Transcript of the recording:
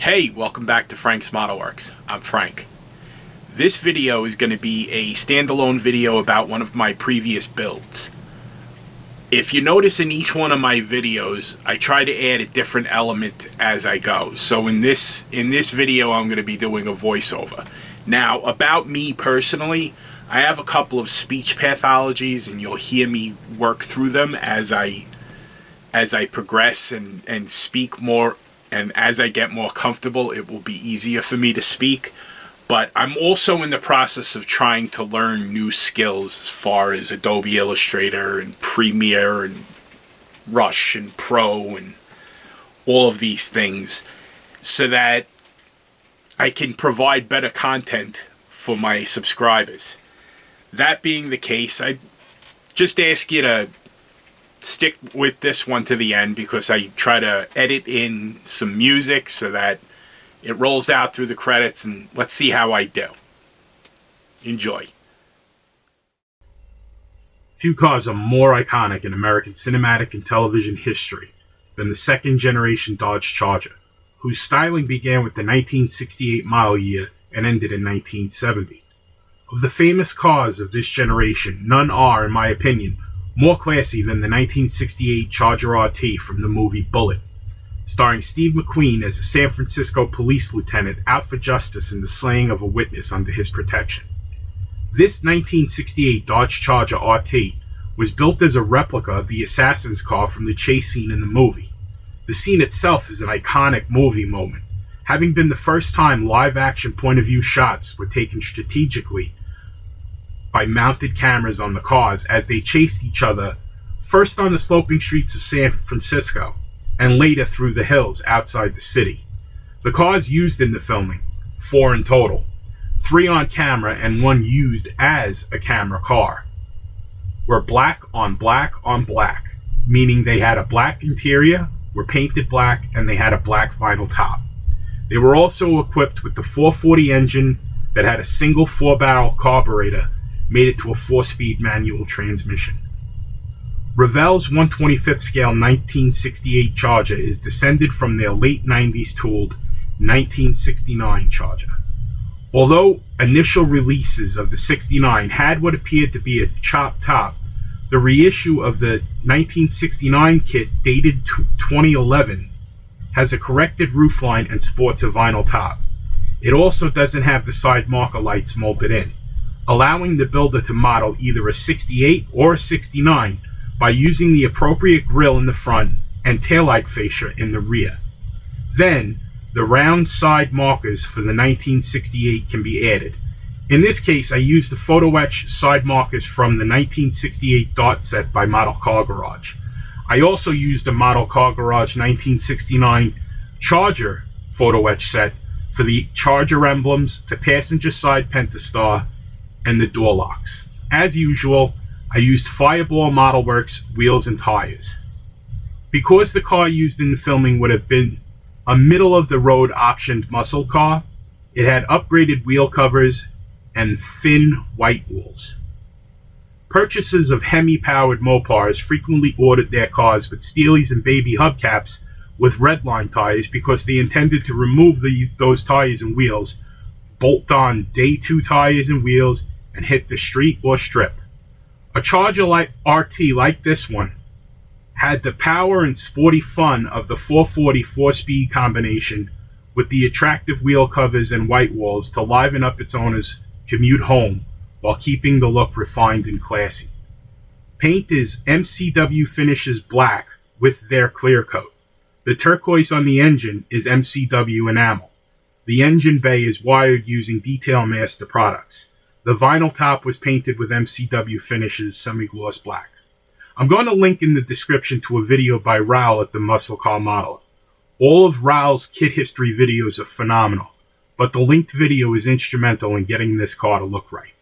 Hey, welcome back to Frank's Modelworks. I'm Frank. This video is going to be a standalone video about one of my previous builds. If you notice in each one of my videos, I try to add a different element as I go. So in this video, I'm going to be doing a voiceover. Now, about me personally, I have a couple of speech pathologies, and you'll hear me work through them as I progress and speak more. And as I get more comfortable, it will be easier for me to speak. But I'm also in the process of trying to learn new skills as far as Adobe Illustrator and Premiere and Rush and Pro and all of these things, so that I can provide better content for my subscribers. That being the case, I just ask you to stick with this one to the end, because I try to edit in some music so that it rolls out through the credits, and let's see how I do. Enjoy. Few cars are more iconic in American cinematic and television history than the second-generation Dodge Charger, whose styling began with the 1968 model year and ended in 1970. Of the famous cars of this generation, none are, in my opinion, more classy than the 1968 Charger RT from the movie Bullitt, starring Steve McQueen as a San Francisco police lieutenant out for justice in the slaying of a witness under his protection. This 1968 Dodge Charger RT was built as a replica of the assassin's car from the chase scene in the movie. The scene itself is an iconic movie moment, having been the first time live-action point-of-view shots were taken strategically by mounted cameras on the cars as they chased each other, first on the sloping streets of San Francisco, and later through the hills outside the city. The cars used in the filming, 4 in total, 3 on camera and 1 used as a camera car, were black on black on black, meaning they had a black interior, were painted black, and they had a black vinyl top. They were also equipped with the 440 engine that had a single 4-barrel carburetor, made it to a 4-speed manual transmission. Revell's 1/25th scale 1968 Charger is descended from their late 90s tooled 1969 Charger. Although initial releases of the 69 had what appeared to be a chopped top, the reissue of the 1969 kit, dated to 2011, has a corrected roofline and sports a vinyl top. It also doesn't have the side marker lights molded in, allowing the builder to model either a 68 or a 69 by using the appropriate grille in the front and taillight fascia in the rear. Then, the round side markers for the 1968 can be added. In this case, I used the Photoetch side markers from the 1968 Dart set by Model Car Garage. I also used a Model Car Garage 1969 Charger Photoetch set for the Charger emblems, the passenger side Pentastar, and the door locks. As usual, I used Fireball Modelworks wheels and tires. Because the car used in the filming would have been a middle-of-the-road optioned muscle car, it had upgraded wheel covers and thin white walls. Purchasers of Hemi-powered Mopars frequently ordered their cars with Steelies and baby hubcaps with redline tires because they intended to remove those tires and wheels, bolt on day 2 tires and wheels, and hit the street or strip. A Charger RT like this one had the power and sporty fun of the 440 4-speed combination with the attractive wheel covers and white walls to liven up its owner's commute home while keeping the look refined and classy. Paint is MCW Finishes black with their clear coat. The turquoise on the engine is MCW enamel. The engine bay is wired using Detail Master products. The vinyl top was painted with MCW Finishes semi-gloss black. I'm going to link in the description to a video by Raoul at the Muscle Car Modeler. All of Raoul's kit history videos are phenomenal, but the linked video is instrumental in getting this car to look right.